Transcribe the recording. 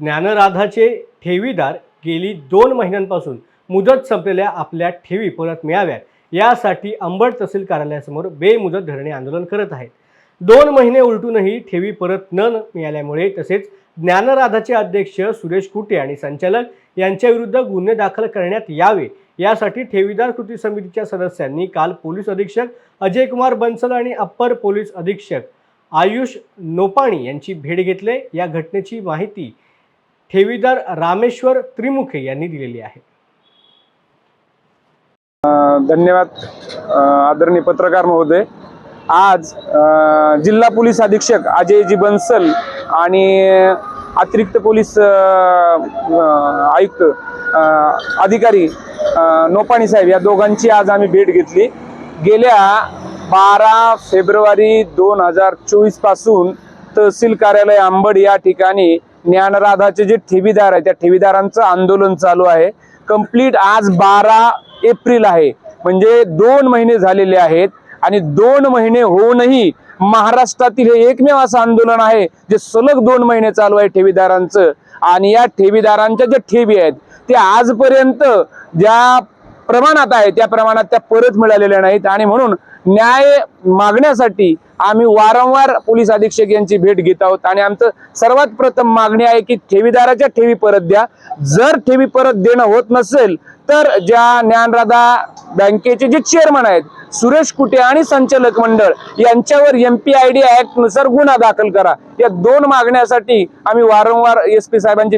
ज्ञानराधाचे ठेवीदार गेली 2 महिन्यांपासून मुदत संपलेल्या आपल्या ठेवी परत मिळाव्यात यासाठी अंबड तहसील कार्यालयासमोर बेमुदत धरणे आंदोलन करत आहेत। 2 महिने उलटूनही ठेवी परत न मिळाल्यामुळे तसेच ज्ञानराधाचे अध्यक्ष सुरेश कुटे आणि संचालक यांच्या विरुद्ध गुन्हे दाखल करण्यात यावे यासाठी ठेवीदार कृती समितीच्या सदस्यांनी काल पोलीस अधीक्षक अजय कुमार बंसल आणि अप्पर पोलीस अधीक्षक आयुष नोपाणी यांची भेट घेतली। या घटनेची माहिती ठेवीदार रामेश्वर त्रिमुखे यांनी दिलेली आहे। धन्यवाद आदरणीय पत्रकार महोदय। आज जिल्हा पोलीस अधीक्षक अजयजी बंसल आणि अतिरिक्त पोलीस आयुक्त अधिकारी नोपाणी साहेब या दोघांची आज आम्ही भेट घेतली। गेल्या 12 फेब्रुवारी 2024 पासून तहसील कार्यालय अंबड या ठिकाणी ज्ञानराधाचे जे ठेवीदार आहेत त्या ठेवीदारांचं आंदोलन चालू आहे। कंप्लीट आज 12 एप्रिल आहे, म्हणजे 2 महिने झालेले आहेत आणि 2 महिने होऊनही महाराष्ट्रातील हे एकमेव असं आंदोलन आहे जे सलग 2 महिने चालू आहे ठेवीदारांचं। आणि या ठेवीदारांच्या ज्या ठेवी आहेत त्या आजपर्यंत ज्या प्रमाणात आहे त्या प्रमाणात त्या परत मिळालेल्या नाहीत आणि म्हणून न्याय मागण्यासाठी आम्ही वारंवार पोलीस अधीक्षक यांची भेट घेत आहोत। आणि आमचं सर्वात प्रथम मागणी आहे की ठेवीदाराच्या ठेवी परत द्या। जर ठेवी परत देणं होत नसेल तर ज्या ज्ञानराधा बँकेचे जे चेअरमन आहेत सुरेश कुटे आणि संचालक मंडळ यांच्यावर MPID ऍक्ट नुसार गुन्हा दाखल करा। या 2 मागण्यासाठी आम्ही वारंवार SP साहेबांची